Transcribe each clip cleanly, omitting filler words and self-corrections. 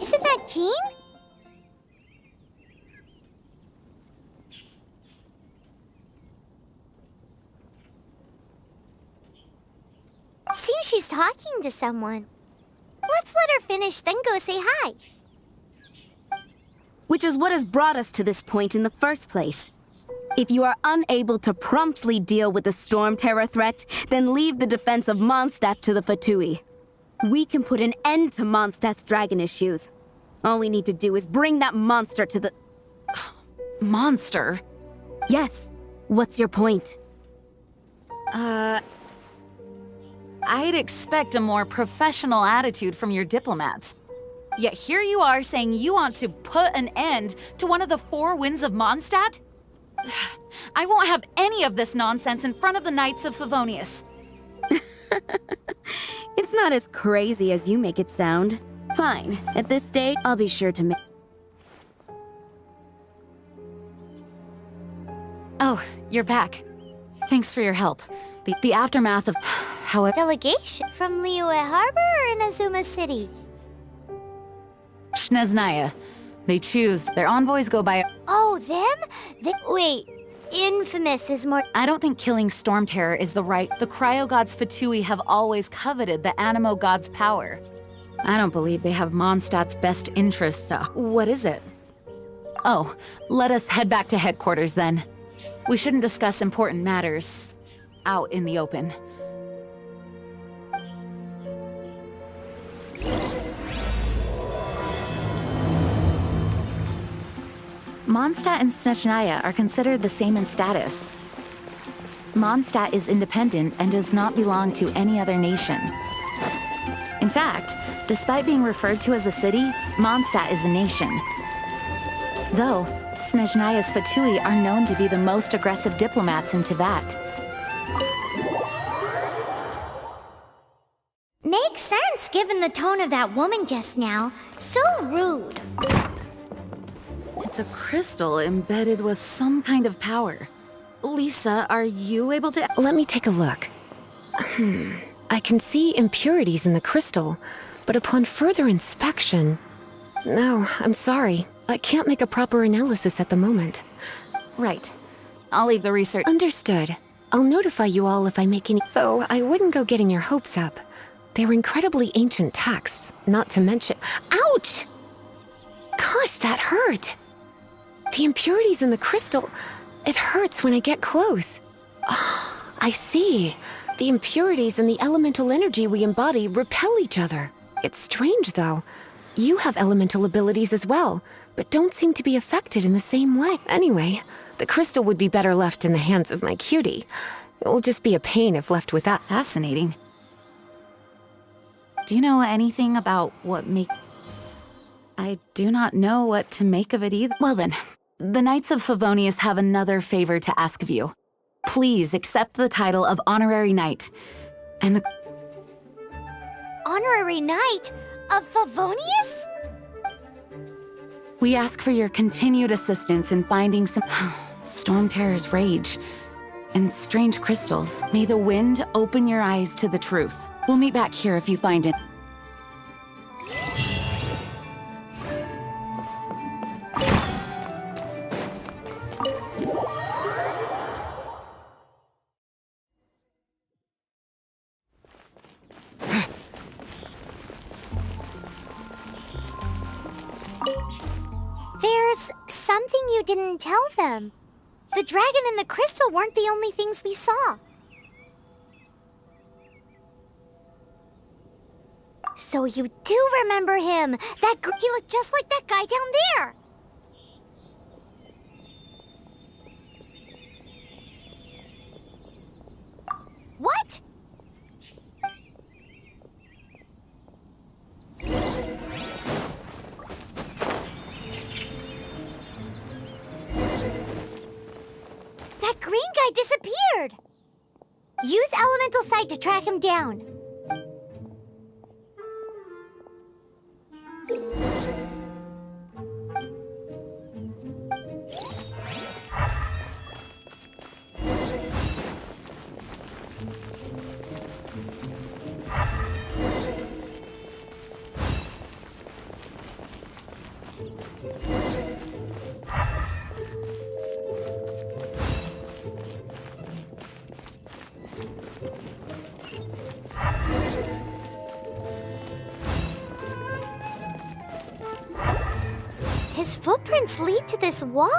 Isn't that Jean? Seems she's talking to someone. Let's let her finish, then go say hi. Which is what has brought us to this point in the first place. If you are unable to promptly deal with the Storm Terror threat, then leave the defense of Mondstadt to the Fatui. We can put an end to Mondstadt's dragon issues. All we need to do is bring that monster to the... Monster? Yes. What's your point? I'd expect a more professional attitude from your diplomats. Yet here you are saying you want to put an end to one of the four winds of Mondstadt? I won't have any of this nonsense in front of the Knights of Favonius. It's not as crazy as you make it sound. Fine. At this stage, I'll be sure to make... Oh, you're back. Thanks for your help. The aftermath of... A delegation from Liyue Harbor or Inazuma City? Snezhnaya. They choose. Their envoys go by... Oh, them? Wait, infamous is more... I don't think killing Storm Terror is the right... The Cryo Gods Fatui have always coveted the Animo God's power. I don't believe they have Mondstadt's best interests, what is it? Oh, let us head back to headquarters then. We shouldn't discuss important matters out in the open. Mondstadt and Snezhnaya are considered the same in status. Mondstadt is independent and does not belong to any other nation. In fact, despite being referred to as a city, Mondstadt is a nation. Though, Snezhnaya's Fatui are known to be the most aggressive diplomats in Teyvat. Makes sense given the tone of that woman just now. So rude. It's a crystal embedded with some kind of power. Lisa, are you able to... Let me take a look. I can see impurities in the crystal, but upon further inspection... No, I'm sorry. I can't make a proper analysis at the moment. Right. I'll leave the research... Understood. I'll notify you all if I make any... Though I wouldn't go getting your hopes up. They're incredibly ancient texts, not to mention... Ouch! Gosh, that hurt! The impurities in the crystal... It hurts when I get close. Oh, I see. The impurities and the elemental energy we embody repel each other. It's strange, though. You have elemental abilities as well, but don't seem to be affected in the same way. Anyway, the crystal would be better left in the hands of my cutie. It will just be a pain if left without. Fascinating. Do you know anything about what I do not know what to make of it either. Well then, the Knights of Favonius have another favor to ask of you. Please accept the title of Honorary Knight. And the... Honorary Knight of Favonius? We ask for your continued assistance in finding some Storm Terror's rage and strange crystals. May the wind open your eyes to the truth. We'll meet back here if you find it. There's something you didn't tell them. The dragon and the crystal weren't the only things we saw. So you do remember him! He looked just like that guy down there! What? That green guy disappeared! Use Elemental Sight to track him down. His footprints lead to this wall.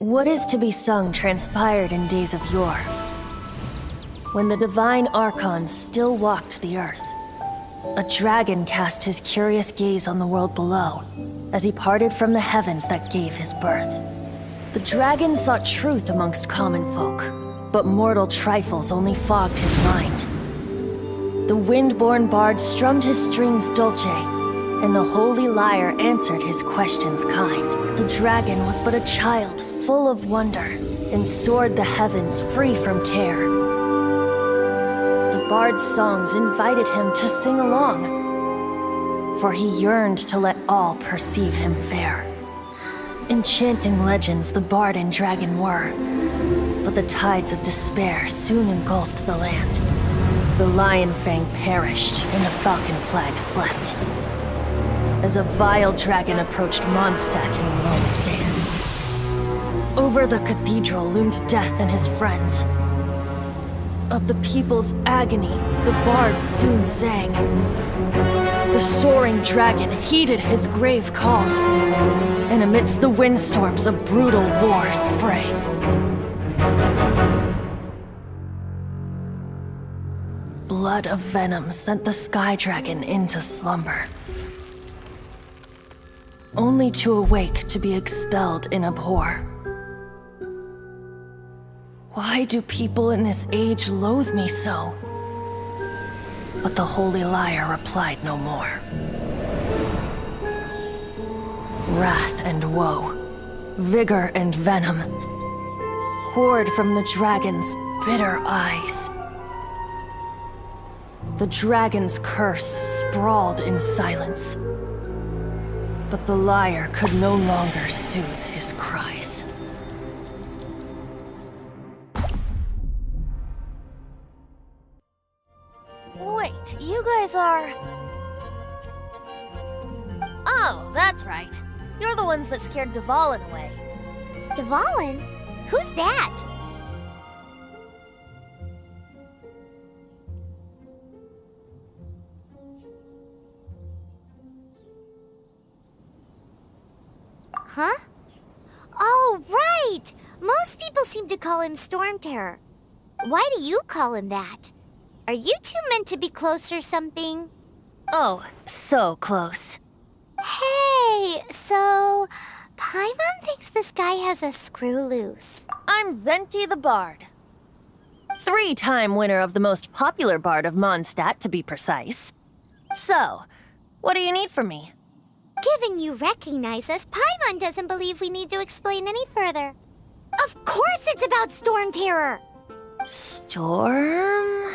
What is to be sung transpired in days of yore, when the divine archons still walked the earth. A dragon cast his curious gaze on the world below, as he parted from the heavens that gave his birth. The dragon sought truth amongst common folk, but mortal trifles only fogged his mind. The wind-born bard strummed his strings dulce, and the holy lyre answered his questions kind. The dragon was but a child full of wonder, and soared the heavens free from care. bard's songs invited him to sing along, for he yearned to let all perceive him fair. Enchanting legends the bard and dragon were, but the tides of despair soon engulfed the land. The Lion Fang perished, and the Falcon Flag slept, as a vile dragon approached Mondstadt in lone stand. Over the cathedral loomed Death and his friends. Of the people's agony, the bards soon sang. The soaring dragon heeded his grave calls, and amidst the windstorms a brutal war sprang. Blood of venom sent the sky dragon into slumber, only to awake to be expelled in abhor. Why do people in this age loathe me so? But the holy liar replied no more. Wrath and woe, vigor and venom, poured from the dragon's bitter eyes. The dragon's curse sprawled in silence, but the liar could no longer soothe his cries. Wait, you guys are... Oh, that's right. You're the ones that scared Dvalin away. Dvalin? Who's that? Huh? Oh, right! Most people seem to call him Storm Terror. Why do you call him that? Are you two meant to be close or something? Oh, so close. Hey, so... Paimon thinks this guy has a screw loose. I'm Venti the Bard. 3-time winner of the most popular bard of Mondstadt, to be precise. So, what do you need from me? Given you recognize us, Paimon doesn't believe we need to explain any further. Of course it's about Storm Terror! Storm?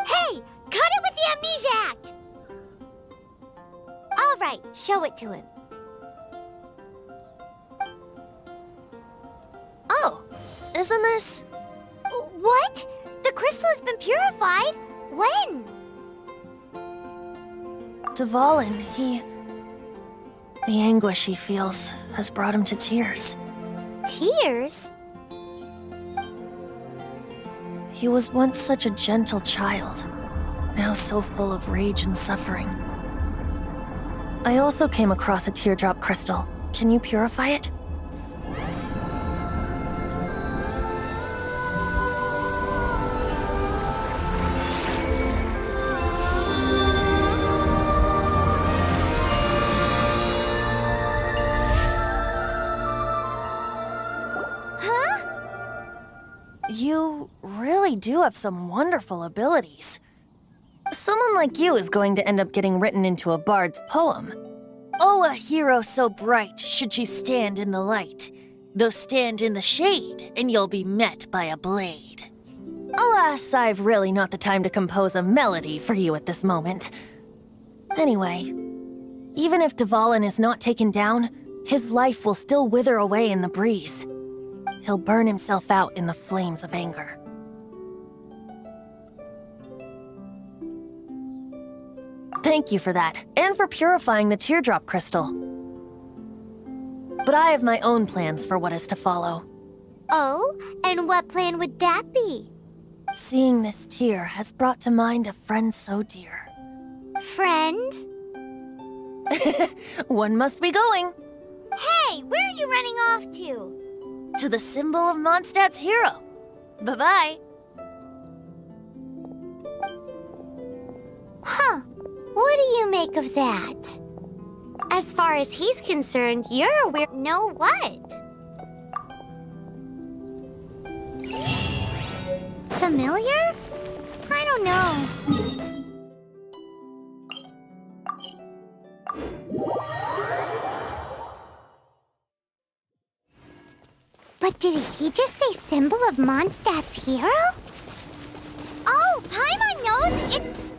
Hey, cut it with the Amnesia Act! All right, show it to him. Oh, isn't this... What? The crystal has been purified? When? Dvalin, the anguish he feels has brought him to tears. Tears? He was once such a gentle child, now so full of rage and suffering. I also came across a teardrop crystal. Can you purify it? You really do have some wonderful abilities. Someone like you is going to end up getting written into a bard's poem. Oh, a hero so bright should she stand in the light, though stand in the shade, and you'll be met by a blade. Alas, I've really not the time to compose a melody for you at this moment. Anyway, even if Dvalin is not taken down, his life will still wither away in the breeze. He'll burn himself out in the flames of anger. Thank you for that, and for purifying the teardrop crystal. But I have my own plans for what is to follow. Oh, and what plan would that be? Seeing this tear has brought to mind a friend so dear. Friend? One must be going. Hey, where are you running off to? To the symbol of Mondstadt's hero. Bye-bye. Huh. What do you make of that? As far as he's concerned, you're a weird... No what? Familiar? I don't know. But did he just say symbol of Mondstadt's hero? Oh, Paimon knows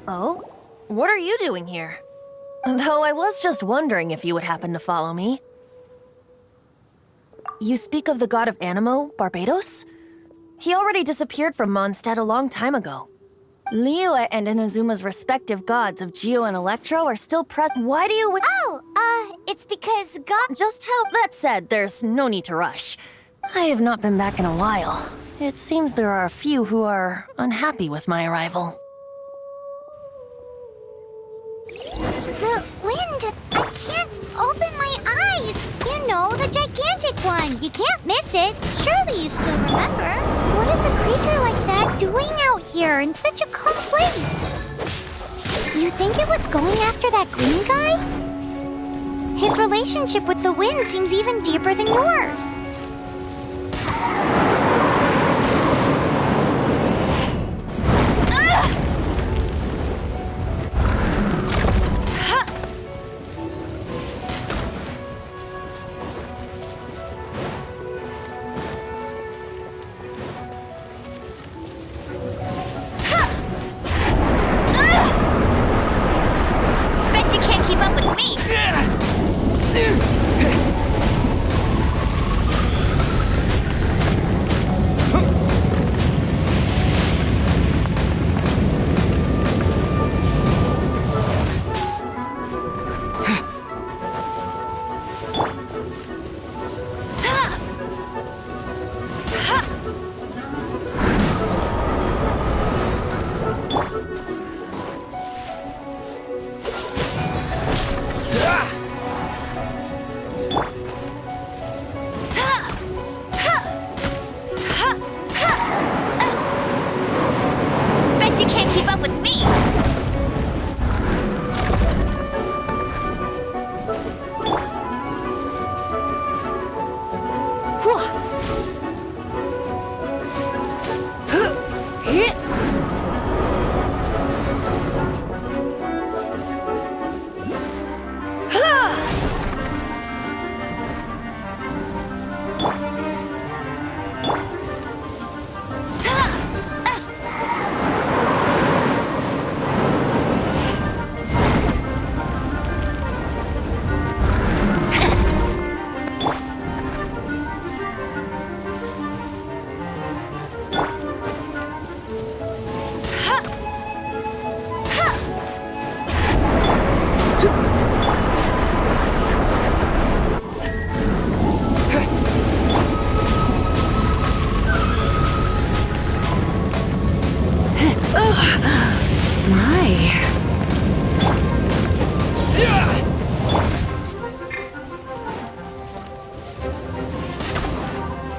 Oh? What are you doing here? Though I was just wondering if you would happen to follow me. You speak of the god of Animo, Barbados? He already disappeared from Mondstadt a long time ago. Liyue and Inazuma's respective gods of Geo and Electro are still present. Why do you It's because God. Just how that said, there's no need to rush. I have not been back in a while. It seems there are a few who are unhappy with my arrival. The wind! I can't open my eyes! You know, the gigantic one! You can't miss it! Surely you still remember? What is a creature like that doing out here in such a calm place? You think it was going after that green guy? His relationship with the wind seems even deeper than yours. Bet you can't keep up with me! Bet you can't keep up with me!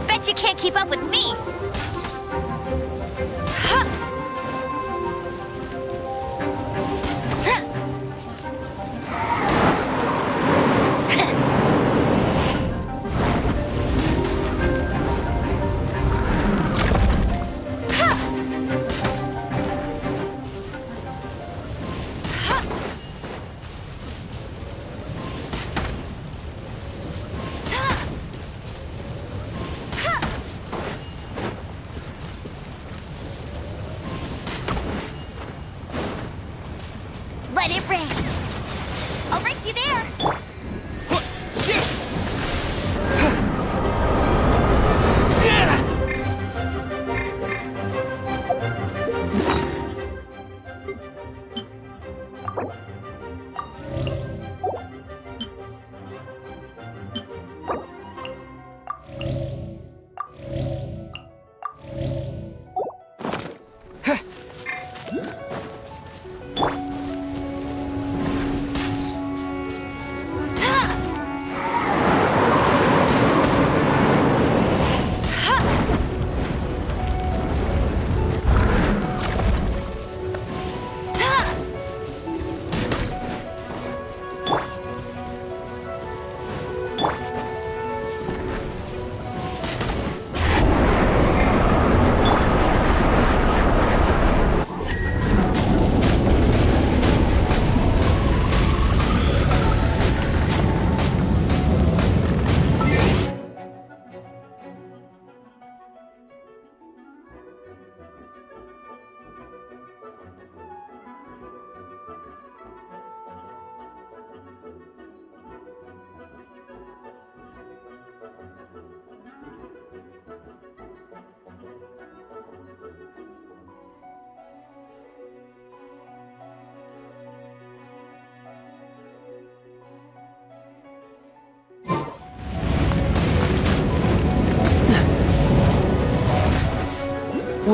Bet you can't keep up with me! Let it rain! I'll race you there!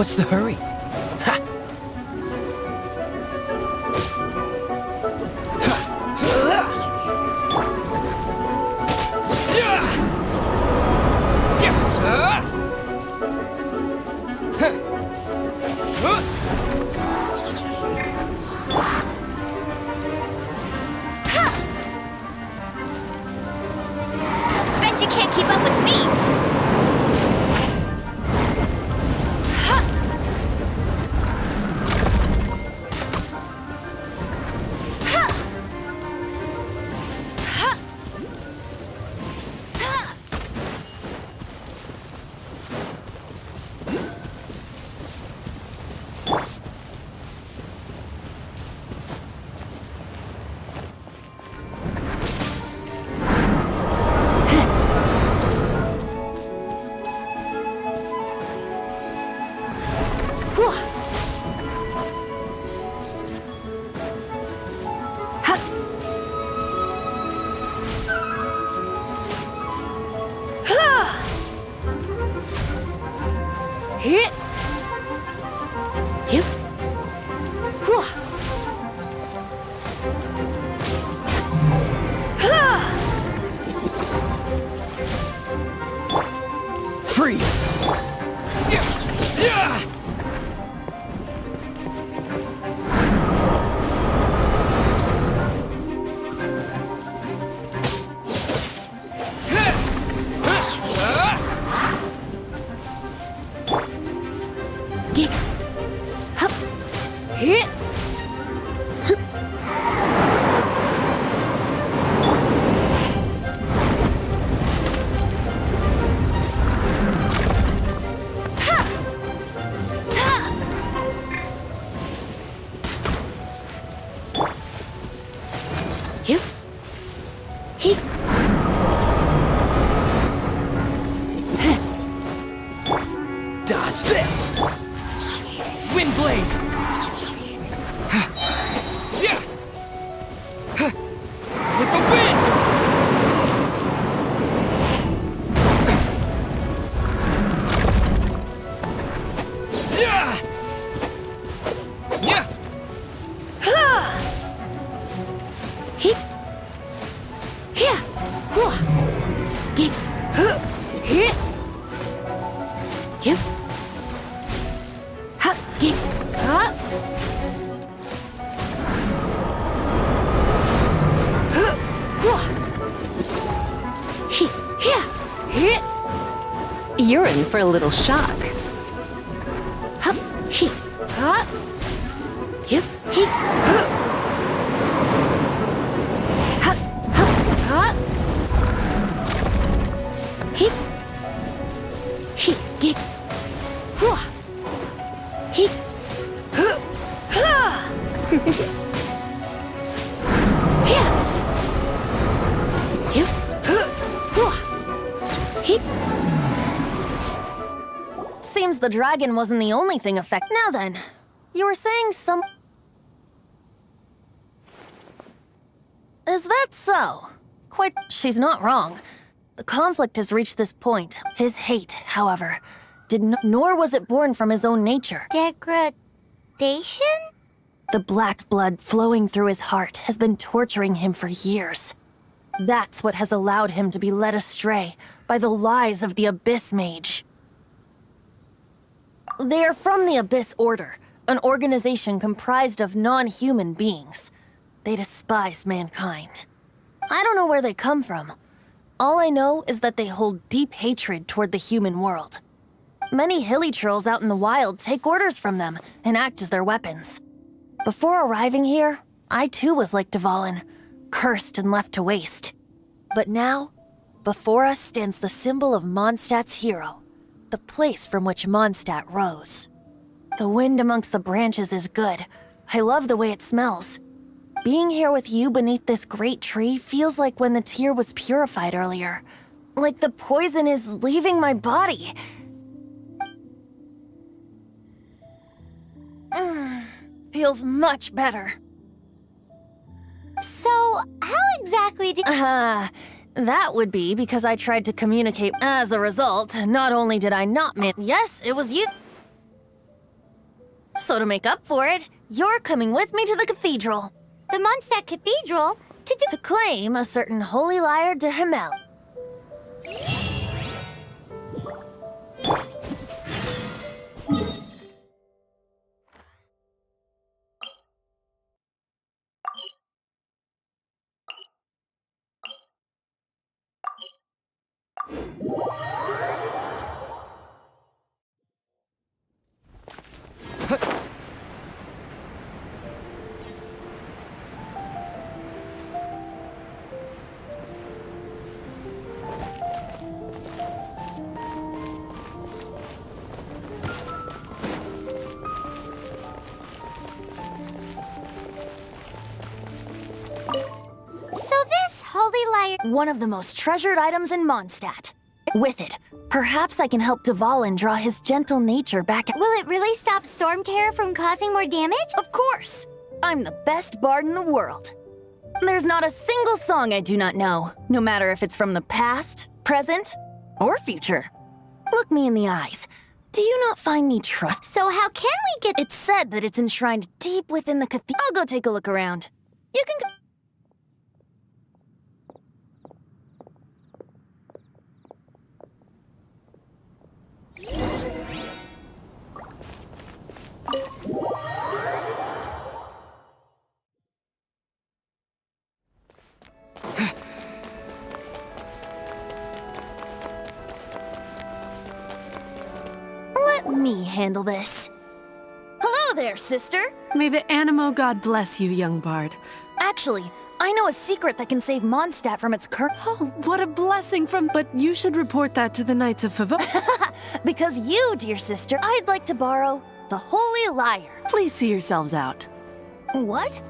What's the hurry? Ha! Bet you can't keep up with me! Freeze! Dodge this! Wind blade! With the wind! You're in for a little shock. Seems the dragon wasn't the only thing affected. Now then, you were saying some... Is that so? Quite... She's not wrong. The conflict has reached this point. His hate, however, did not... Nor was it born from his own nature. Degradation? The black blood flowing through his heart has been torturing him for years. That's what has allowed him to be led astray by the lies of the Abyss Mage. They are from the Abyss Order, an organization comprised of non-human beings. They despise mankind. I don't know where they come from. All I know is that they hold deep hatred toward the human world. Many hilly trolls out in the wild take orders from them and act as their weapons. Before arriving here, I too was like Dvalin, cursed and left to waste. But now, before us stands the symbol of Mondstadt's hero, the place from which Mondstadt rose. The wind amongst the branches is good. I love the way it smells. Being here with you beneath this great tree feels like when the tear was purified earlier. Like the poison is leaving my body. Feels much better. So, how exactly did... That would be because I tried to communicate. As a result, not only did I not Yes, it was you. So to make up for it, you're coming with me to the cathedral The Mondstadt Cathedral? to claim a certain holy lyre de Himmel. So this holy lyre... One of the most treasured items in Mondstadt. With it, perhaps I can help Dvalin draw his gentle nature back. Will it really stop Storm Terror from causing more damage? Of course! I'm the best bard in the world. There's not a single song I do not know, no matter if it's from the past, present, or future. Look me in the eyes. Do you not find me trust? So how can we get... It's said that it's enshrined deep within the cathedral. I'll go take a look around. You can go. Let me handle this. Hello there, sister. May the Animo God bless you, young bard. Actually, I know a secret that can save Mondstadt from its curse. Oh, what a blessing from... But you should report that to the Knights of Favor. Because you, dear sister, I'd like to borrow the holy lyre. Please see yourselves out. What?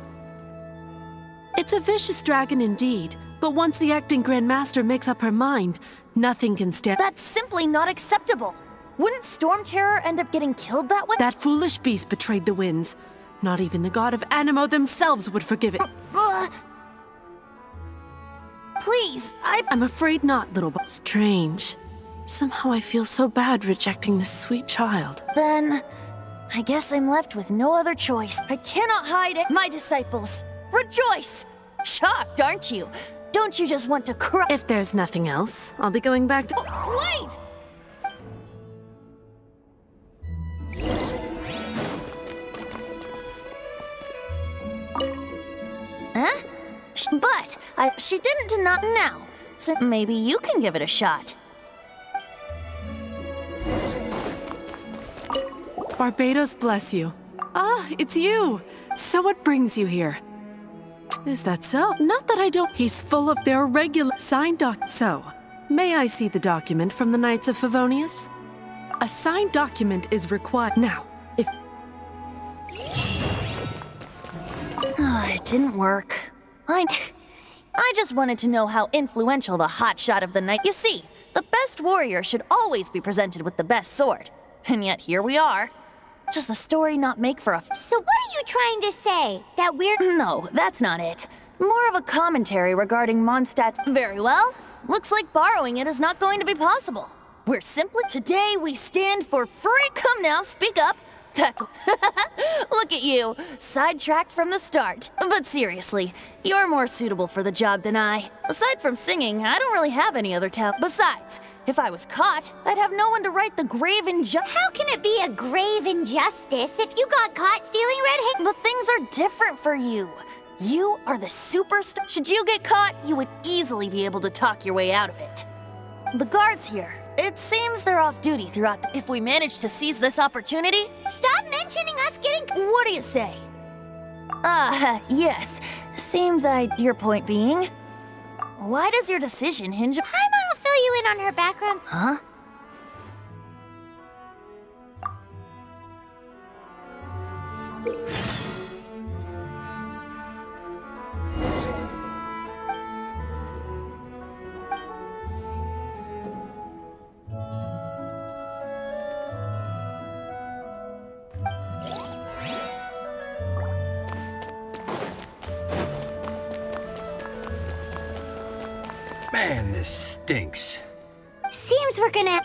It's a vicious dragon indeed, but once the acting Grand Master makes up her mind, nothing can stand... That's simply not acceptable. Wouldn't Storm Terror end up getting killed that way? That foolish beast betrayed the winds. Not even the god of Animo themselves would forgive it. Please, I'm afraid not, little boy. Strange. Somehow I feel so bad rejecting this sweet child. Then, I guess I'm left with no other choice. I cannot hide it. My disciples, rejoice! Shocked, aren't you? Don't you just want to cry? If there's nothing else, I'll be going back to... Wait! Huh? But she didn't deny now, so maybe you can give it a shot. Barbados bless you. Ah, it's you. So what brings you here? Is that so? Not that I don't... He's full of their regular signed doc... So, may I see the document from the Knights of Favonius? A signed document is required. Now, if... It didn't work. I just wanted to know how influential the hotshot of the night. You see, the best warrior should always be presented with the best sword. And yet here we are. Does the story not make for a... So what are you trying to say? That we're... No, that's not it. More of a commentary regarding Mondstadt's... Very well. Looks like borrowing it is not going to be possible. We're simply... Today we stand for free... Come now, speak up. That's... Look at you, sidetracked from the start. But seriously, you're more suitable for the job than I. Aside from singing, I don't really have any other talent. Besides, if I was caught, I'd have no one to right the grave injustice. How can it be a grave injustice if you got caught stealing red hair? But things are different for you. You are the superstar. Should you get caught, you would easily be able to talk your way out of it. The guards here, it seems they're off duty throughout If we manage to seize this opportunity... Stop mentioning us getting... What do you say? Yes. Seems your point being... Why does your decision hinge... Paimon will fill you in on her background. Huh? Man, this stinks. Seems we're gonna...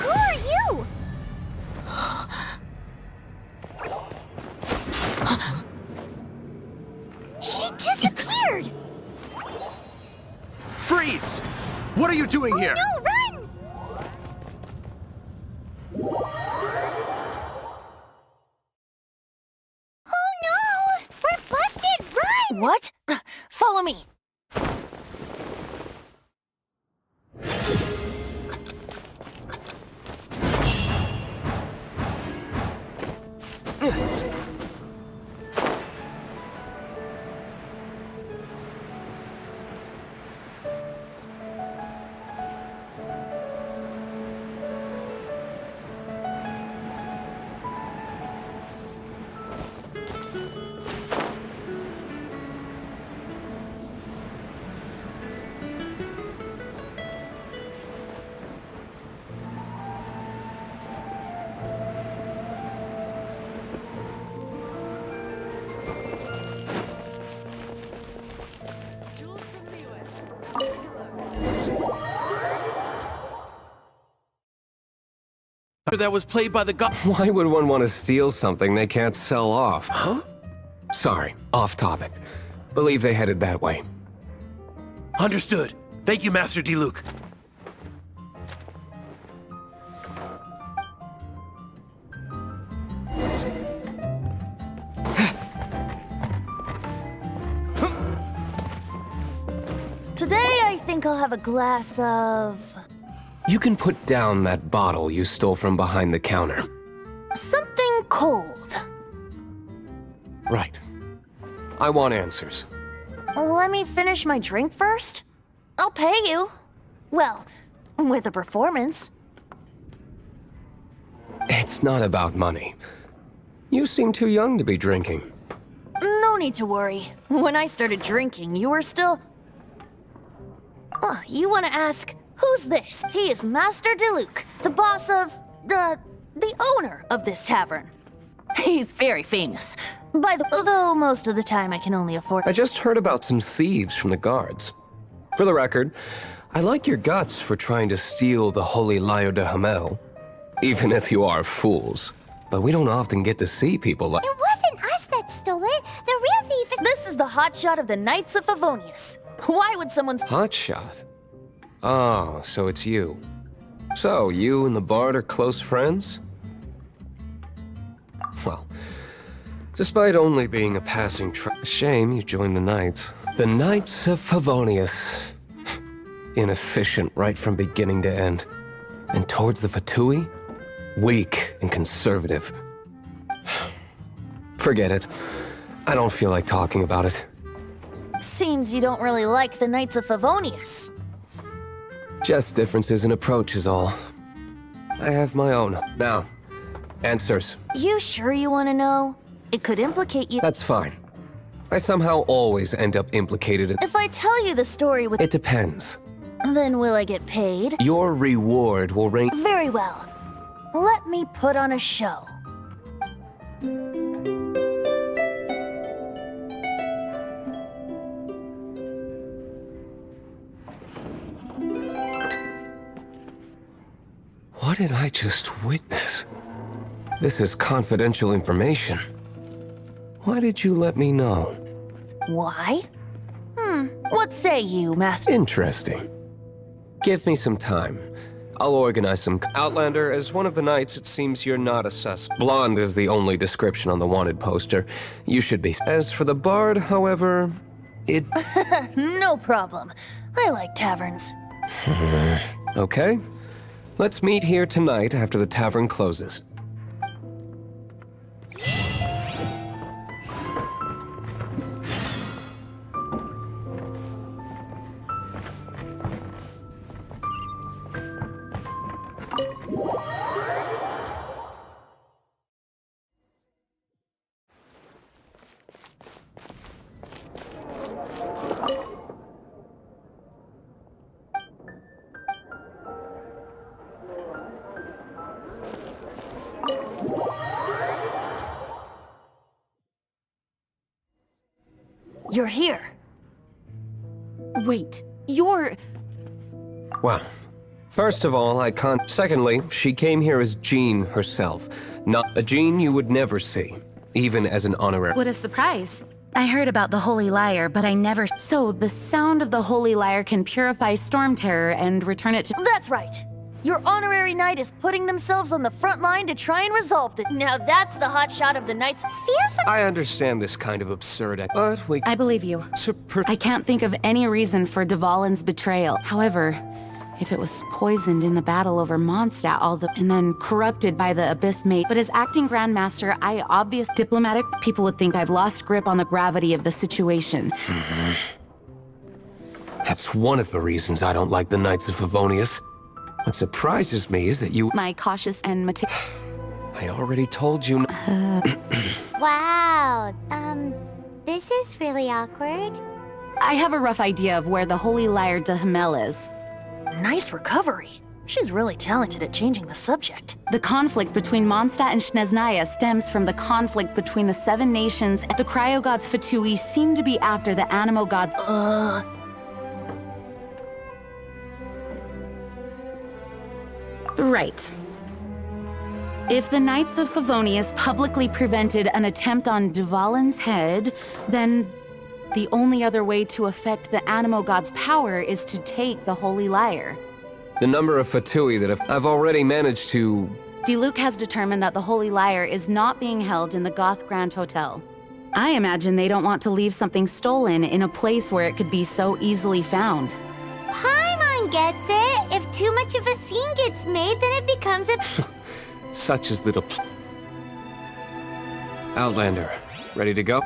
Who are you? She disappeared! Freeze! What are you doing here? No, run! Oh no! We're busted! Run! What? Follow me. That was played by the god. Why would one want to steal something they can't sell off? Huh? Sorry, off topic. Believe they headed that way. Understood. Thank you, Master Diluc. Today, I think I'll have a glass of... You can put down that bottle you stole from behind the counter. something cold. Right. I want answers. Let me finish my drink first. I'll pay you. Well, with a performance. It's not about money. You seem too young to be drinking. No need to worry. When I started drinking, you were still... you want to ask, who's this? He is Master Diluc, the boss of... the owner of this tavern. He's very famous. Though most of the time I can only afford... I just heard about some thieves from the guards. For the record, I like your guts for trying to steal the Holy Lyre de Hamel. Even if you are fools. But we don't often get to see people like... It wasn't us that stole it. The real thief is... This is the hotshot of the Knights of Favonius. Why would someone... Hotshot? Oh, so it's you. So, you and the Bard are close friends? Well, despite only being a passing shame you joined the Knights. The Knights of Favonius. Inefficient right from beginning to end. And towards the Fatui? Weak and conservative. Forget it. I don't feel like talking about it. Seems you don't really like the Knights of Favonius. Just differences in approach is all. I have my own. Now, answers. You sure you want to know? It could implicate you. That's fine. I somehow always end up implicated in... If I tell you the story with... It depends. Then will I get paid? Your reward will range... Very well. Let me put on a show. What did I just witness? This is confidential information. Why did you let me know? Why? What say you, Master? Interesting. Give me some time. I'll organize some... Outlander, as one of the knights, it seems you're not a sus. Blonde is the only description on the wanted poster. You should be. As for the Bard, however, it... No problem. I like taverns. Okay. Let's meet here tonight after the tavern closes. You're here. Wait, you're... Well, first of all, I can't... Secondly, she came here as Jean herself. Not a Jean you would never see, even as an honorary... What a surprise. I heard about the Holy Lyre, but I never... So, the sound of the Holy Lyre can purify Storm Terror and return it to... That's right. Your honorary knight is putting themselves on the front line to try and resolve it. Now that's the hot shot of the knights. Feels like... I understand this kind of absurd, but we... I believe you. I can't think of any reason for Dvalin's betrayal. However, if it was poisoned in the battle over Mondstadt, and then corrupted by the Abyss Mate, but as acting Grandmaster, diplomatic people would think I've lost grip on the gravity of the situation. That's one of the reasons I don't like the Knights of Favonius. What surprises me is that you... My cautious and meticulous... I already told you... Wow. This is really awkward. I have a rough idea of where the Holy Lyre de Hamel is. Nice recovery. She's really talented at changing the subject. The conflict between Mondstadt and Snezhnaya stems from the conflict between the Seven Nations, and the cryo-gods Fatui seem to be after the Animo gods... Right. If the Knights of Favonius publicly prevented an attempt on Dvalin's head, then The only other way to affect the Animo God's power is to take the Holy Lyre. The number of Fatui that I've already managed to... Diluc has determined that the Holy Lyre is not being held in the Goth Grand Hotel. I imagine they don't want to leave something stolen in a place where it could be so easily found. Paimon gets it. If too much of a scene gets made, then it becomes a... Such is little... Outlander, ready to go?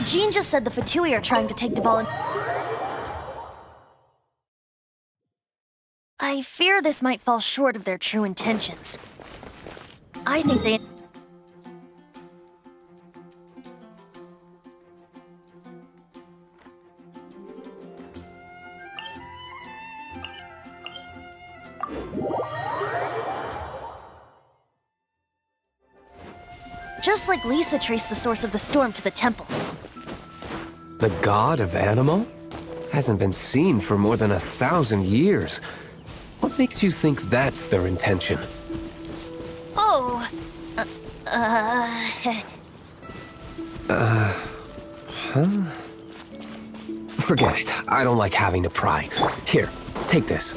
Jean just said the Fatui are trying to take Devon. I fear this might fall short of their true intentions. I think they... Just like Lisa traced the source of the storm to the temples. The god of Animo? Hasn't been seen for more than 1,000 years. What makes you think that's their intention? Oh... Forget it. I don't like having to pry. Here, take this.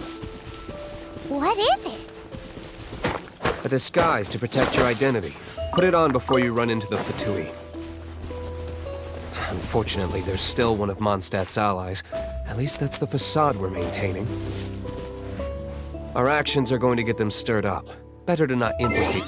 What is it? A disguise to protect your identity. Put it on before you run into the Fatui. Unfortunately, there's still one of Mondstadt's allies. At least that's the facade we're maintaining. Our actions are going to get them stirred up. Better to not implicate...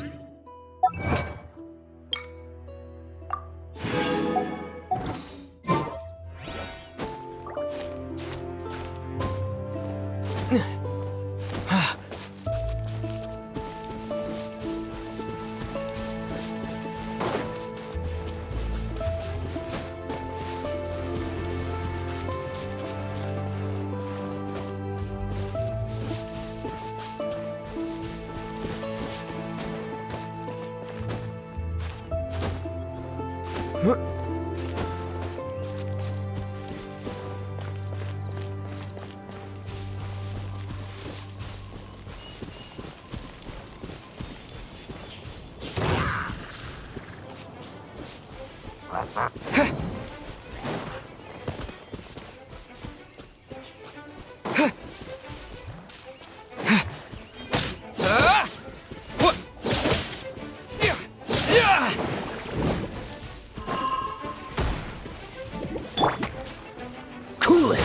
Cool it!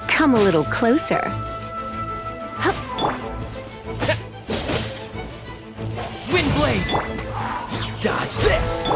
Come a little closer. Windblade! Dodge this!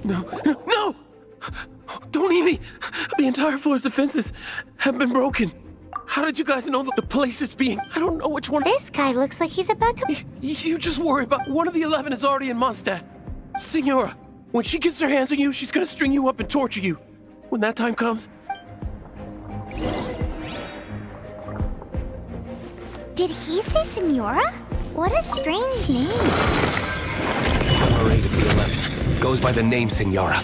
No! Don't eat me! The entire floor's defenses have been broken. How did you guys know that the place is being... I don't know which one... This guy looks like he's about to... You just worry about... One of the 11 is already in Mondstadt. Signora, when she gets her hands on you, she's gonna string you up and torture you. When that time comes... Did he say Senora? What a strange name. Number 8 of the 11 goes by the name Signora.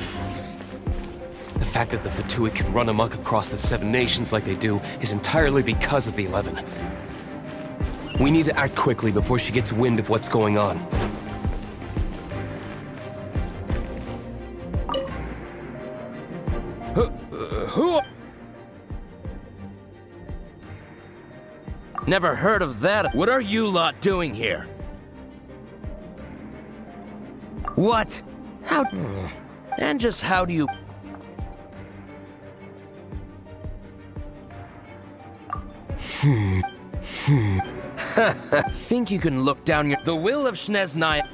The fact that the Fatui can run amok across the 7 nations like they do is entirely because of the 11. We need to act quickly before she gets wind of what's going on. Who? Never heard of that. What are you lot doing here? What? How... And just how do you... Think you can look down your... The will of Snezhnaya...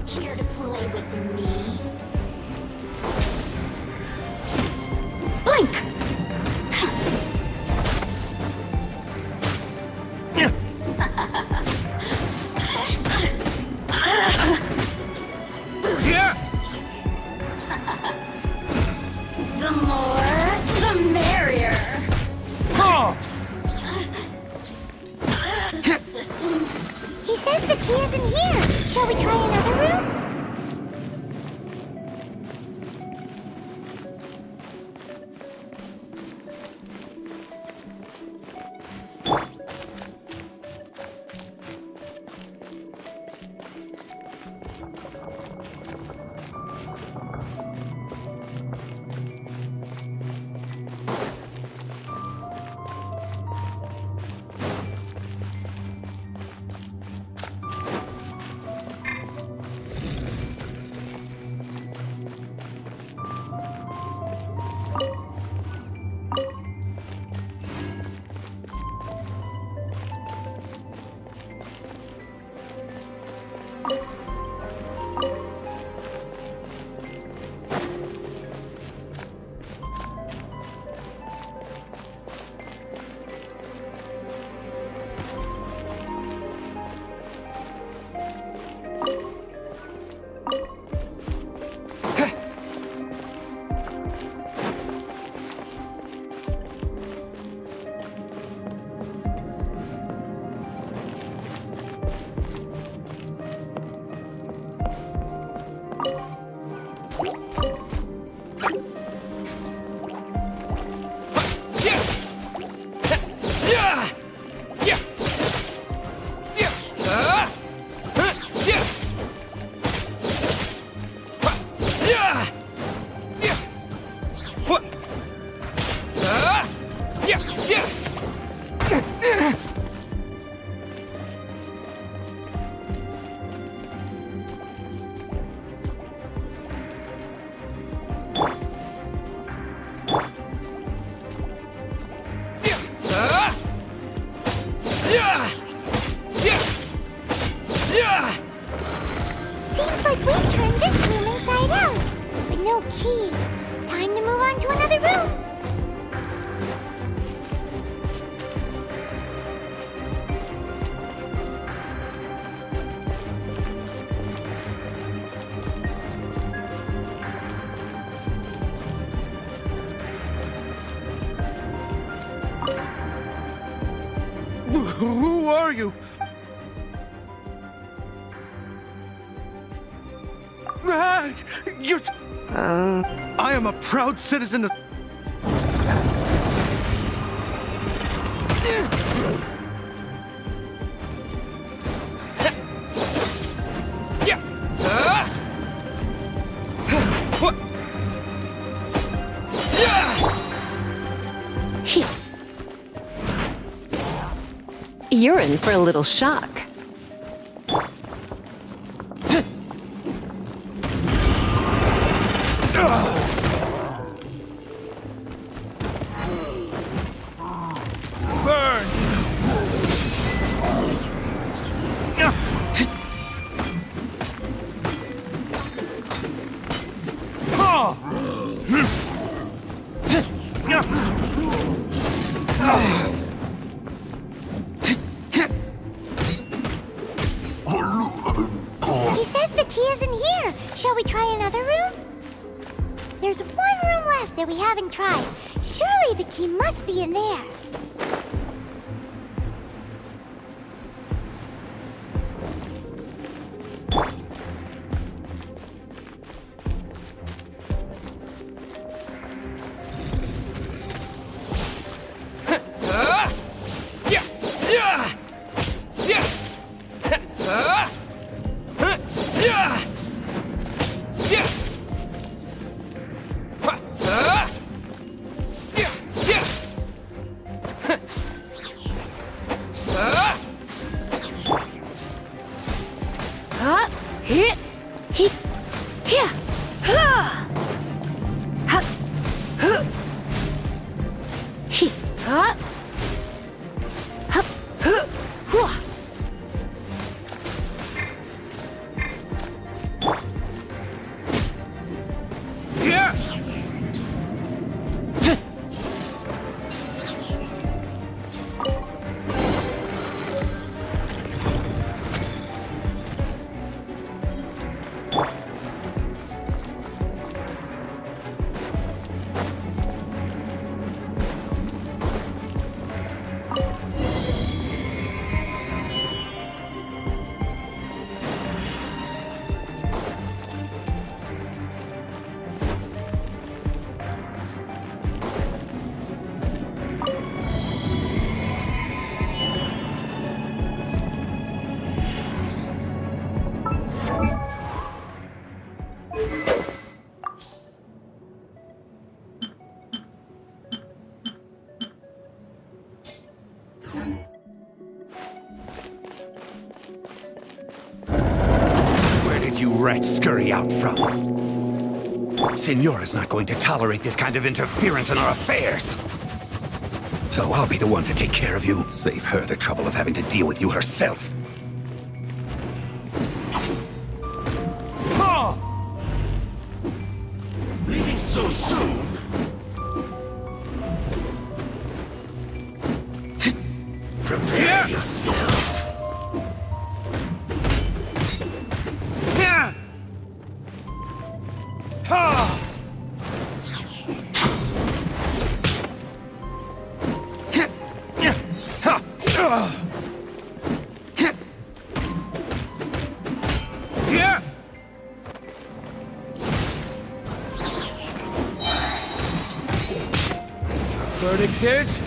Here to play with me? Blink! The more, the merrier. The systems. He says the key isn't here. Shall we try another room? Seems like we've turned this room inside out. With no key. Time to move on to another room. Who are you? You're... I am a proud citizen of... You're in for a little shock. There's one room left that we haven't tried. Surely the key must be in there. Where did you rats scurry out from? Signora's not going to tolerate this kind of interference in our affairs. So I'll be the one to take care of you. Save her the trouble of having to deal with you herself. Leaving so soon? Prepare yourself. Verdict is...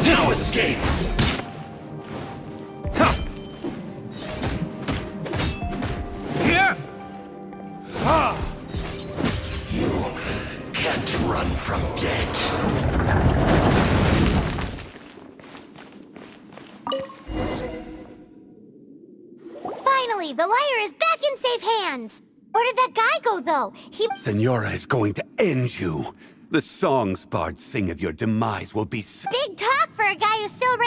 No escape! You can't run from death. Finally, the liar is back in safe hands. Where did that guy go, though? Signora is going to end you. The songs bards sing of your demise will be Big talk for a guy who's still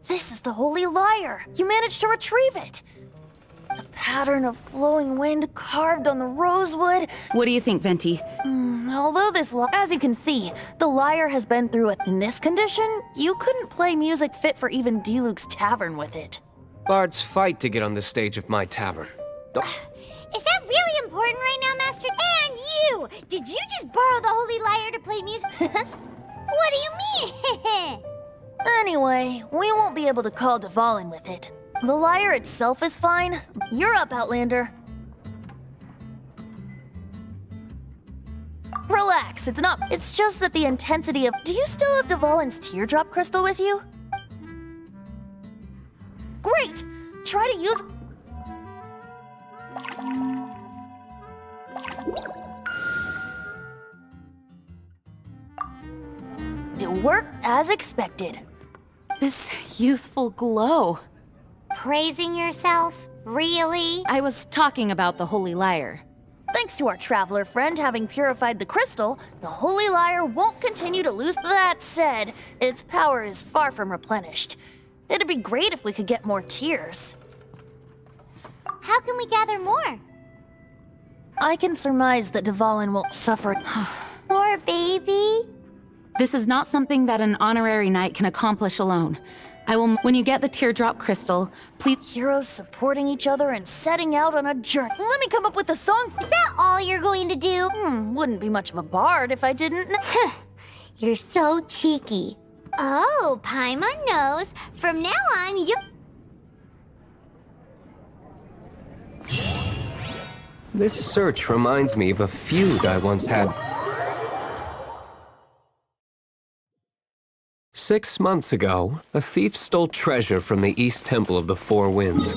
This is the Holy Lyre! You managed to retrieve it! The pattern of flowing wind carved on the rosewood. What do you think, Venti? Although as you can see, the lyre has been through it. In this condition, you couldn't play music fit for even Diluc's tavern with it. Bards fight to get on the stage of my tavern. Is that really important right now, Master? And you! Did you just borrow the Holy Lyre to play music? What do you mean? Anyway, we won't be able to call Dvalin with it. The lyre itself is fine. You're up, Outlander. Relax, it's just that the intensity of... Do you still have Dvalin's teardrop crystal with you? Great! Try to use... It worked as expected. This youthful glow. Praising yourself? Really? I was talking about the Holy Lyre. Thanks to our traveler friend having purified the crystal, the Holy Lyre won't continue to lose. That said, its power is far from replenished. It'd be great if we could get more tears. How can we gather more? I can surmise that Dvalin will suffer. Poor baby. This is not something that an honorary knight can accomplish alone. When you get the teardrop crystal, please... Heroes supporting each other and setting out on a journey. Let me come up with a song. Is that all you're going to do? Wouldn't be much of a bard if I didn't. You're so cheeky. Oh, Paimon knows. From now on, you... This search reminds me of a feud I once had. 6 months ago, a thief stole treasure from the East Temple of the Four Winds.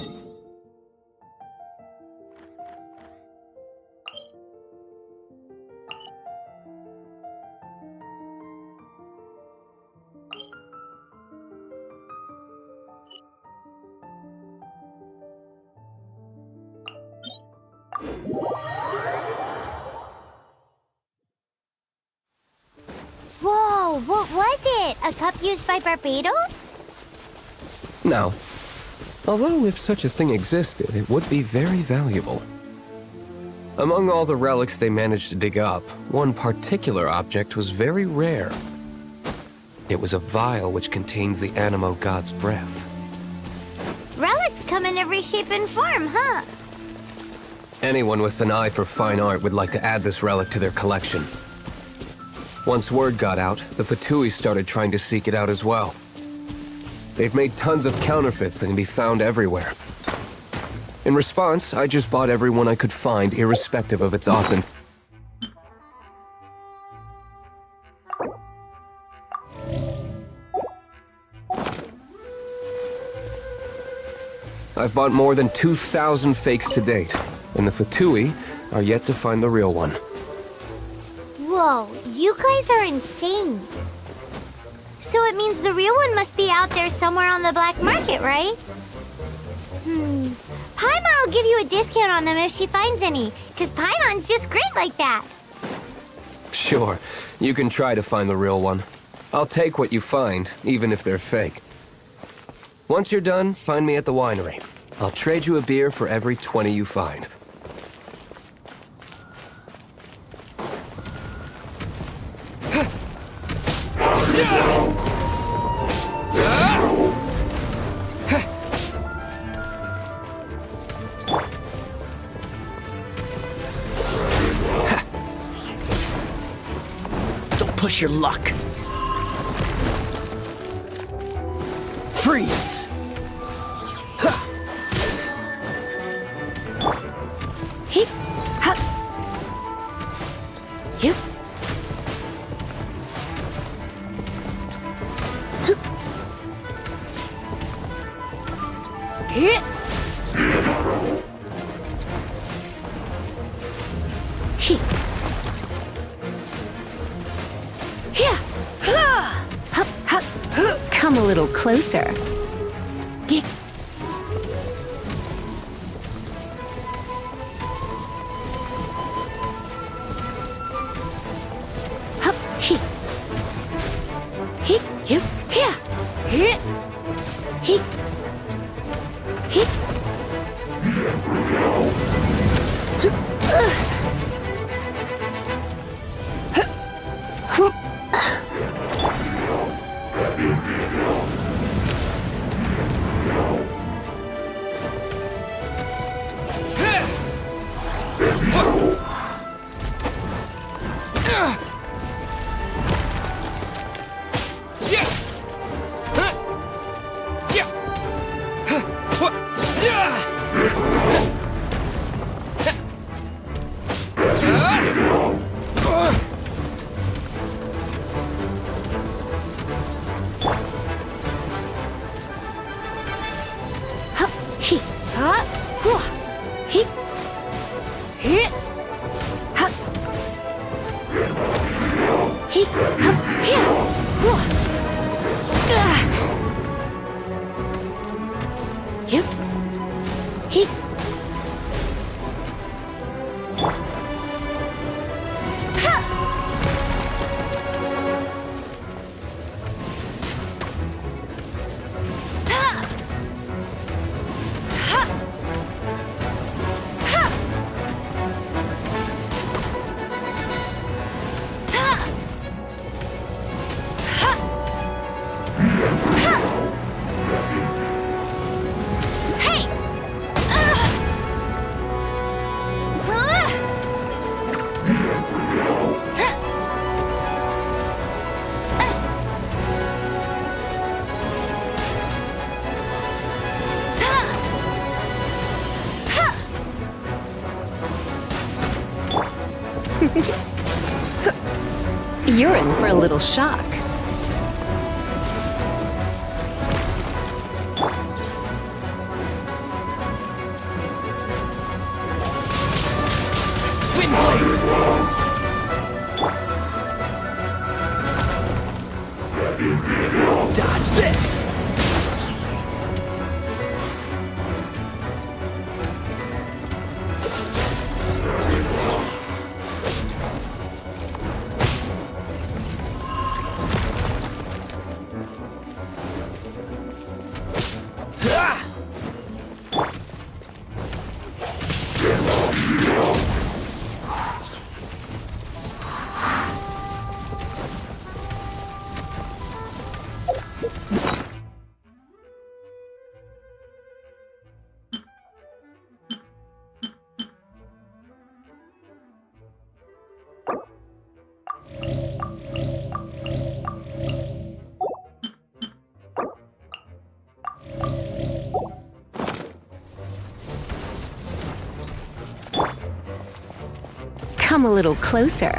Whoa, what was it? A cup used by Barbados? No. Although if such a thing existed, it would be very valuable. Among all the relics they managed to dig up, one particular object was very rare. It was a vial which contained the Animo god's breath. Relics come in every shape and form, huh? Anyone with an eye for fine art would like to add this relic to their collection. Once word got out, the Fatui started trying to seek it out as well. They've made tons of counterfeits that can be found everywhere. In response, I just bought every one I could find, irrespective of its authenticity. I've bought more than 2,000 fakes to date, and the Fatui are yet to find the real one. Whoa, you guys are insane. So it means the real one must be out there somewhere on the black market, right? Paimon will give you a discount on them if she finds any, because Paimon's just great like that. Sure, you can try to find the real one. I'll take what you find, even if they're fake. Once you're done, find me at the winery. I'll trade you a beer for every 20 you find. Don't push your luck. Freeze! Hip, hop. Yep. Hit. He. Here. Ha. Hup, hup. Come a little closer. Get. Hup, he. He, you, here. Hit. He. He. You're in for a little shock. Dodge this! Come a little closer.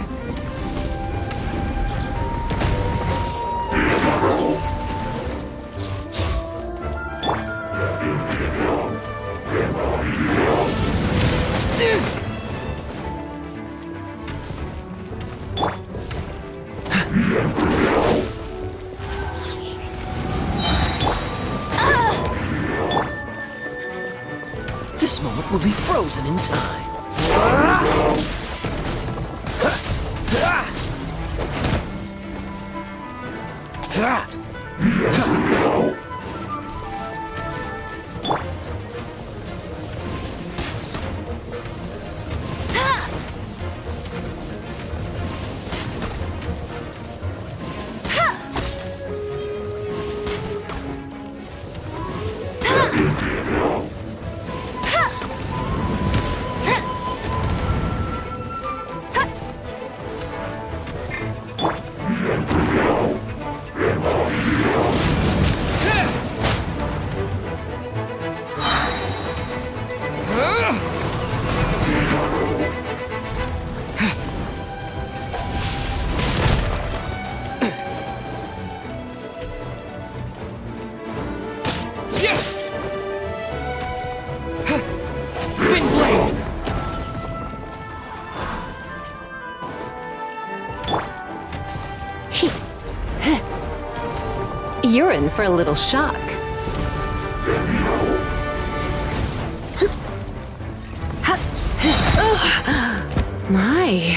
This moment will be frozen in time. You're in for a little shock. My.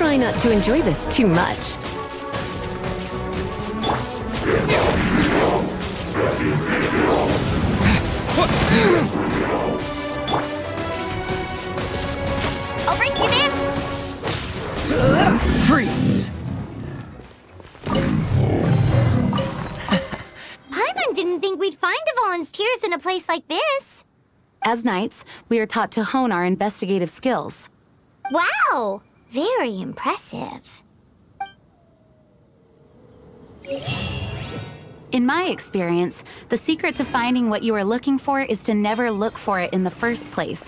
try not to enjoy this too much. I'll brace you there! Freeze! Paimon didn't think we'd find volunteers in a place like this. As knights, we are taught to hone our investigative skills. Wow! Very impressive. In my experience, the secret to finding what you are looking for is to never look for it in the first place.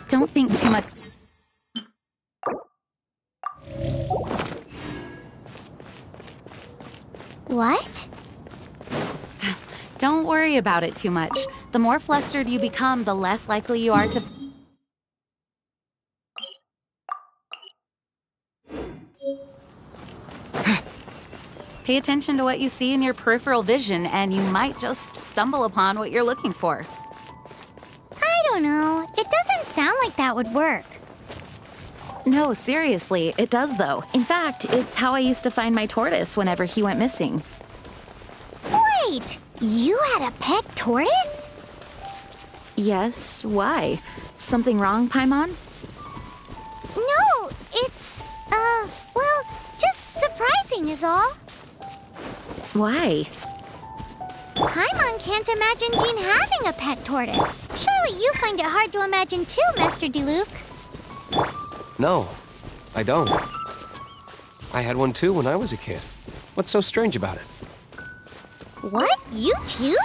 Don't think too much. What? Don't worry about it too much. The more flustered you become, the less likely you are to... Pay attention to what you see in your peripheral vision, and you might just stumble upon what you're looking for. I don't know. It doesn't sound like that would work. No, seriously, it does though. In fact, it's how I used to find my tortoise whenever he went missing. Wait! You had a pet tortoise? Yes, why? Something wrong, Paimon? No, it's, well, just surprising is all. Why? Paimon can't imagine Jean having a pet tortoise. Surely you find it hard to imagine too, Master Diluc. No, I don't. I had one too when I was a kid. What's so strange about it? What? You too?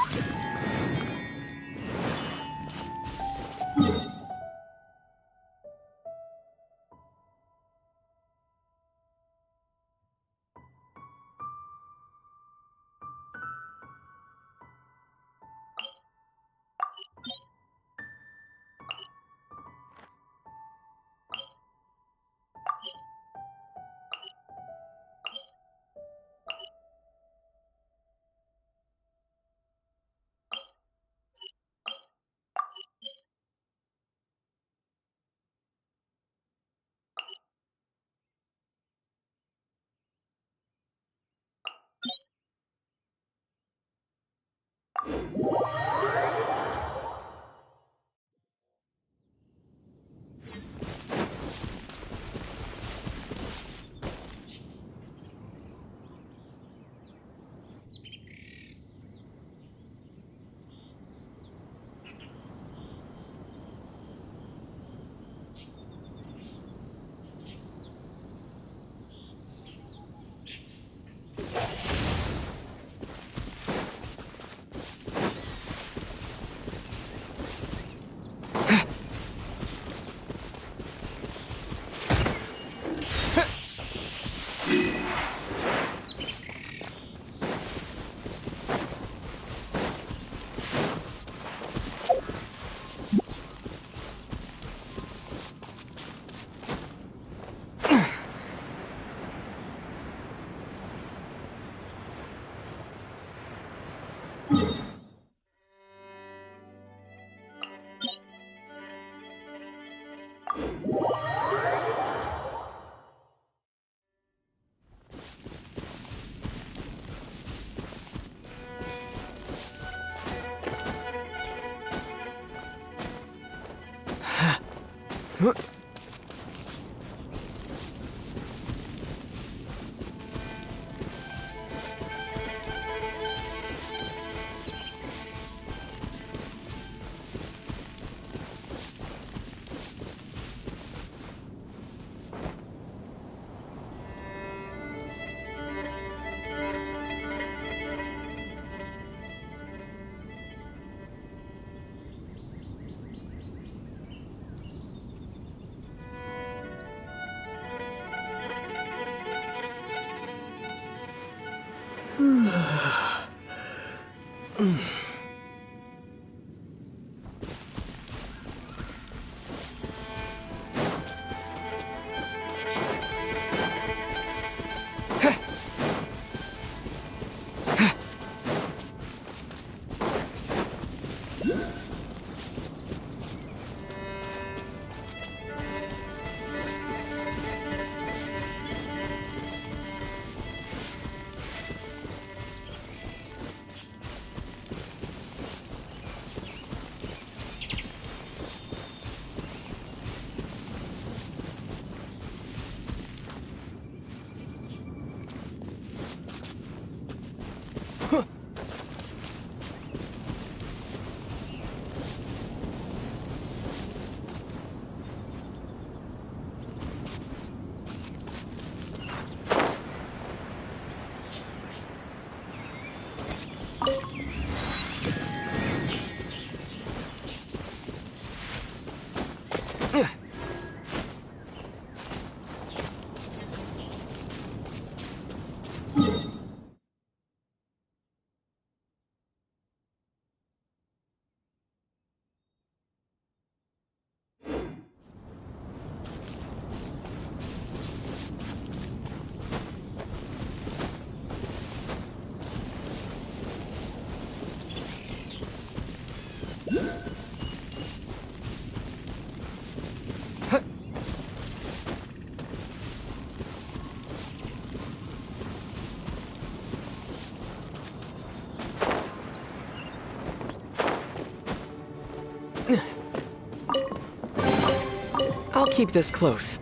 I'll keep this close.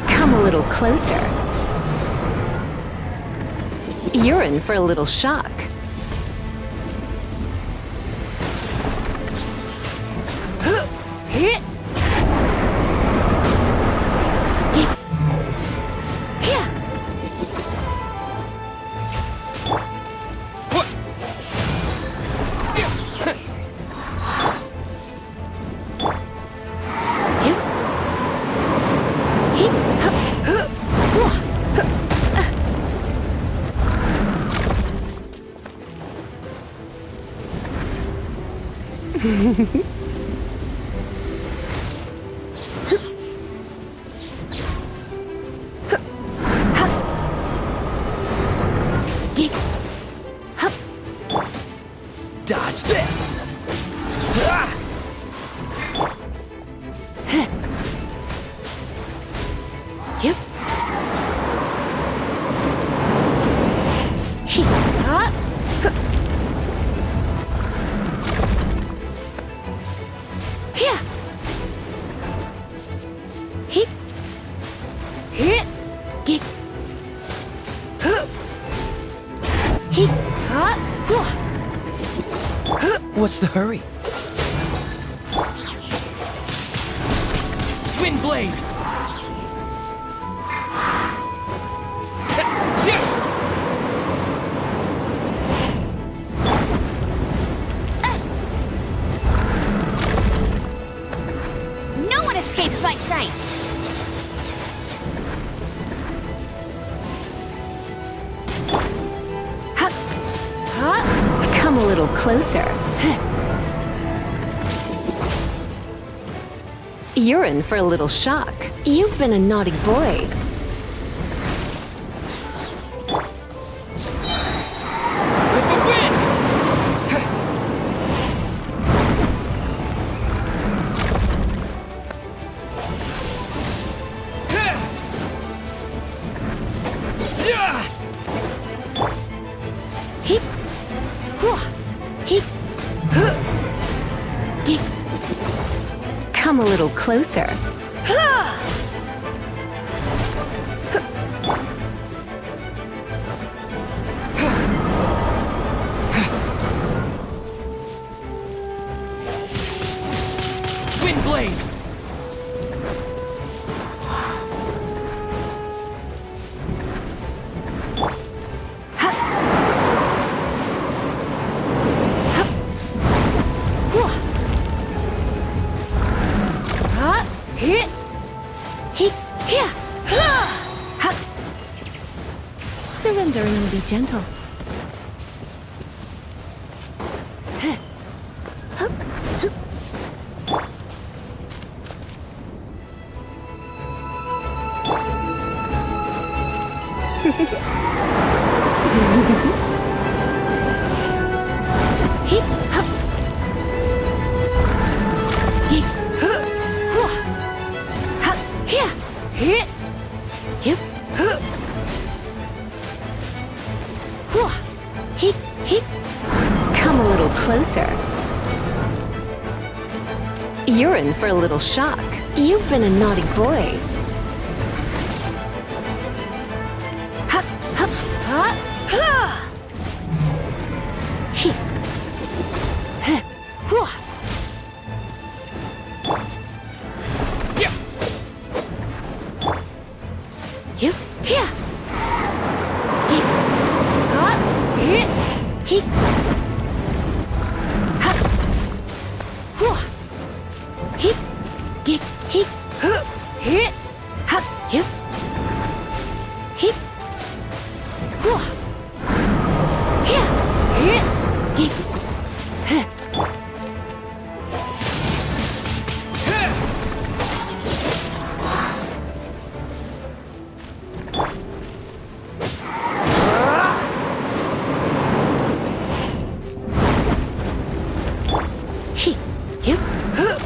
Come a little closer. You're in for a little shock. Dodge this! Yep. What's the hurry? Wind blade! No one escapes my sights! Come a little closer. You're in for a little shock. You've been a naughty boy. With the wind! Come a little closer. Wind blade! gentle. Hip, hop. Hip, hua. Hop, here. Hip, hip, hua. Hip, hip. Come a little closer. You're in for a little shock. You've been a naughty boy. Hop, hop, hop, ha! Hip, huh, hua. Yep, here. Hip, hop, hip, hip. Hop, hua. Hip, dip, hip, huh, hip, hop, yep. Hip, hua. Here, here, dip, huh. Hip, yep, huh.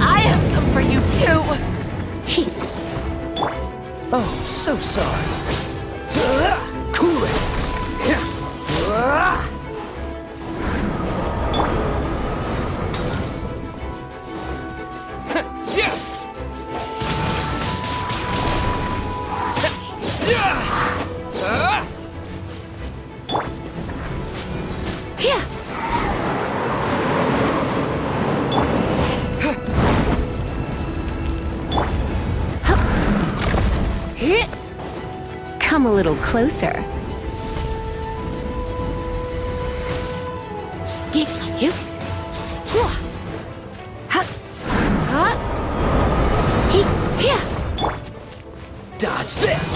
I have some for you too! Oh, so sorry. Cool it. Here! Here. Come a little closer. Dip, yep. Hua. Hop, hop. Hip, here. Dodge this.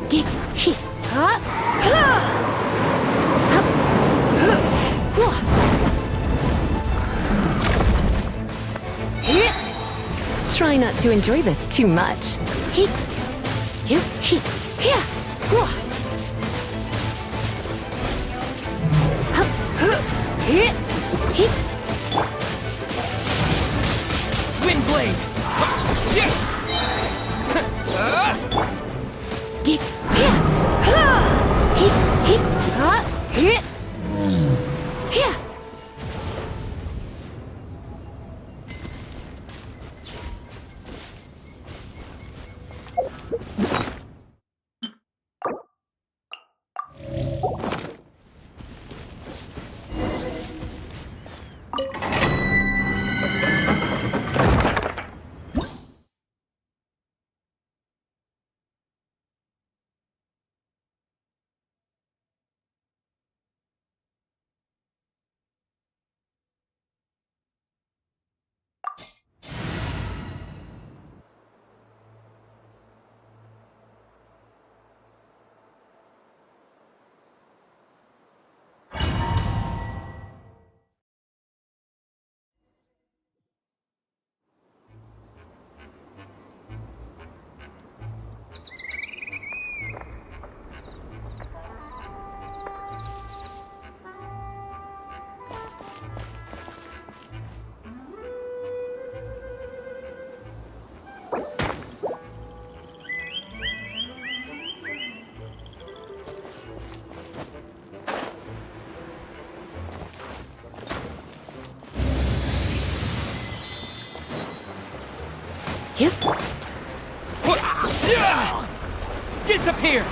Dip, hip, hop, ha. Hop, huh, hua. Hip. Try not to enjoy this too much. Hip, yep, hip, here. Hua. Hop, huh, hip, hip. Wind blade. Dip, here. Ha. Hip, hip, hop, hip. Here. Yep. Disappear!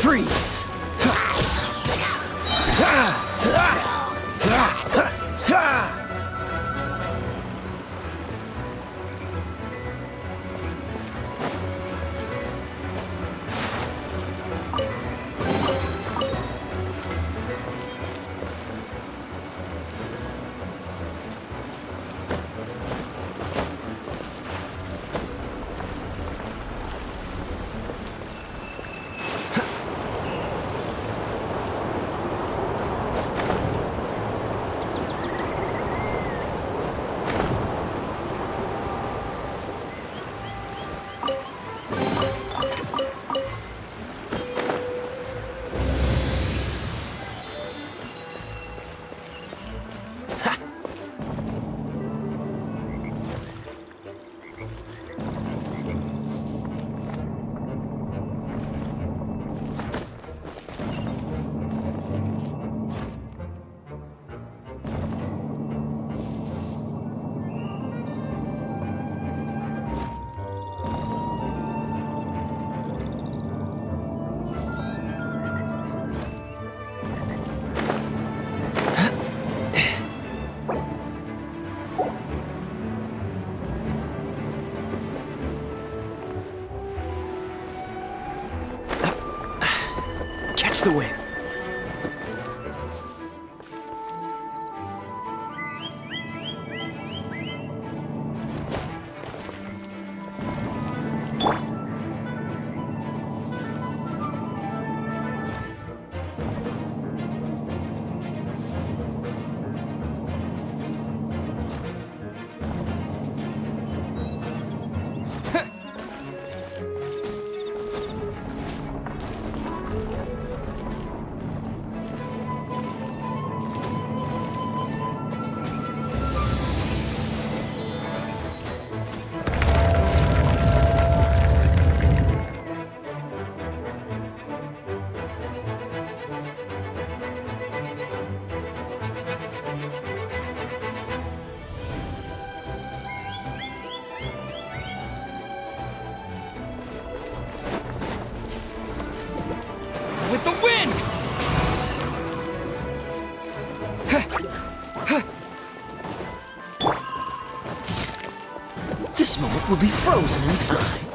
Freeze! Catch the wind. This moment will be frozen in time.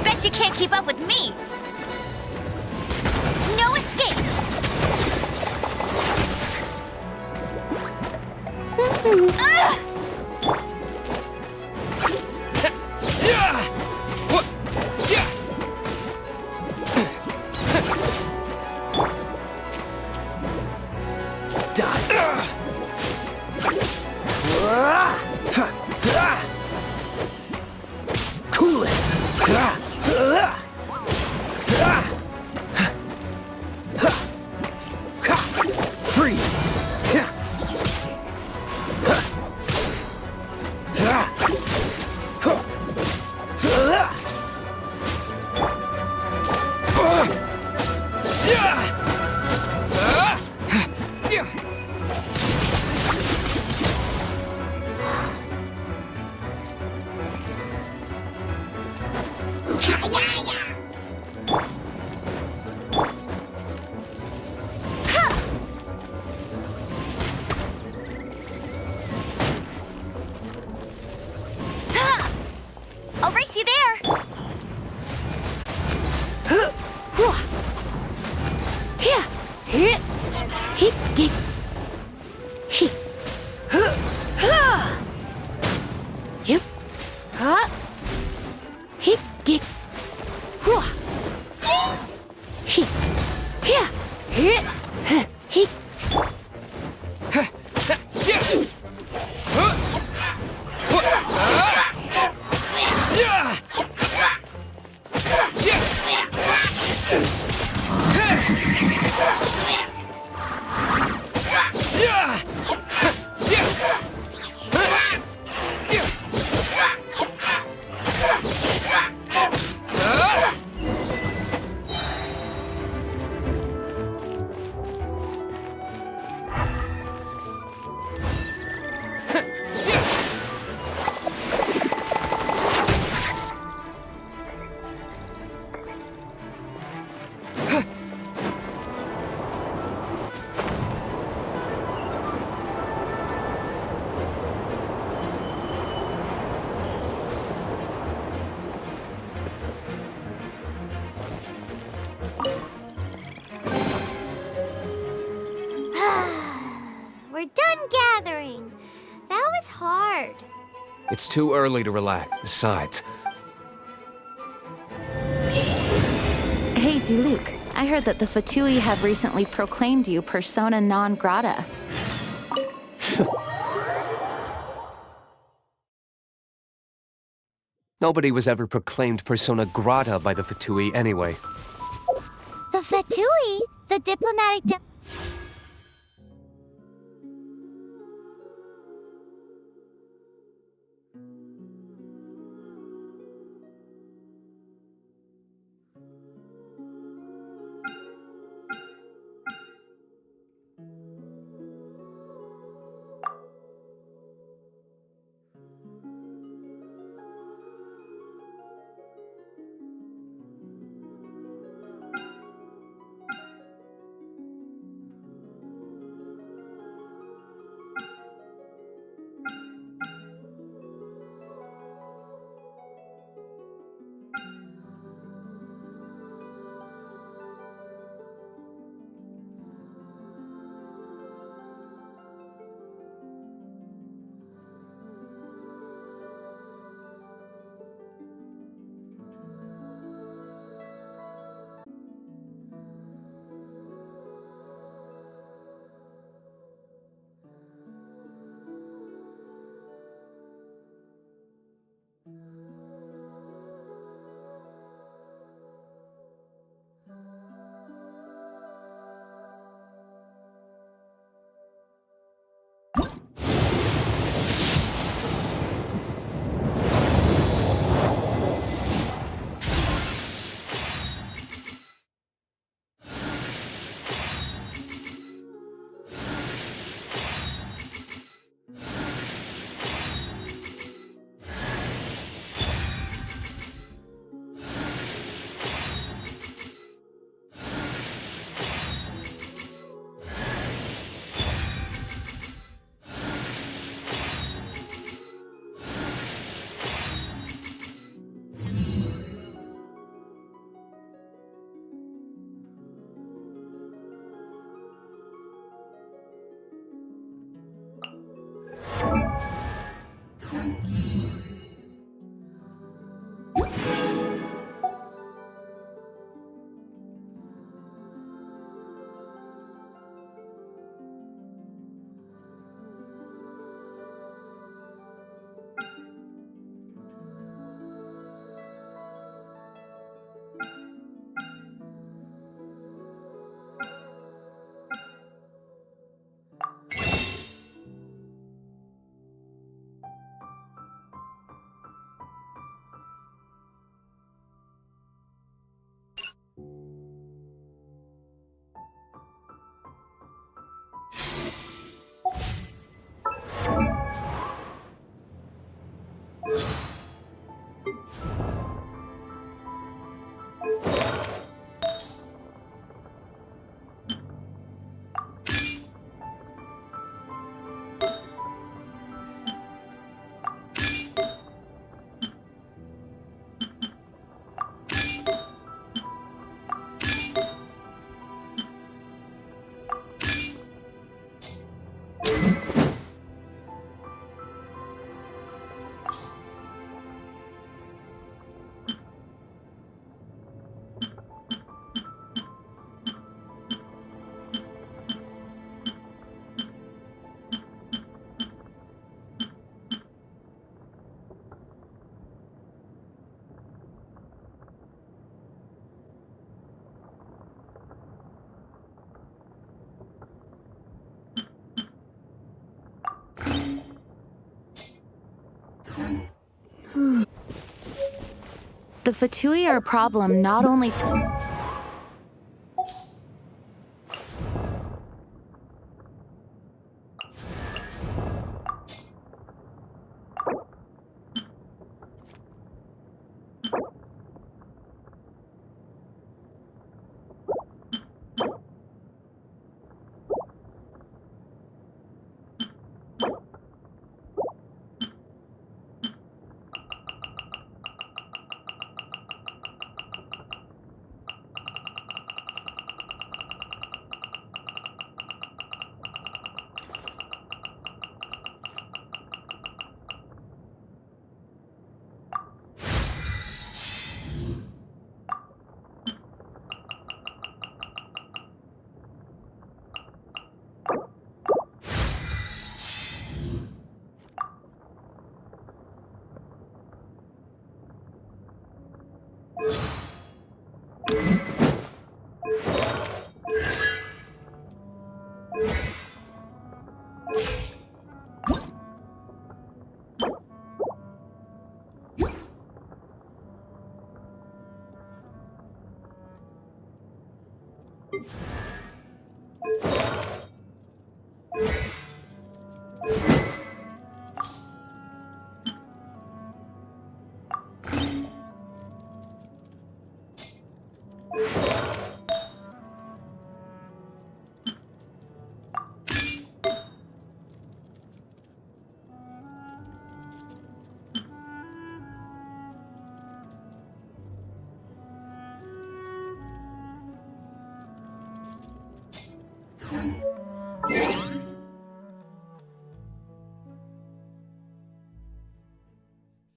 Bet you can't keep up with me! No escape! Ugh! Cool it! Freeze! I'll race you there! We're done gathering. That was hard. It's too early to relax. Besides, Hey, Diluc, I heard that the Fatui have recently proclaimed you persona non grata. nobody was ever proclaimed persona grata by the Fatui anyway. The Fatui? The diplomatic The Fatui are a problem not only...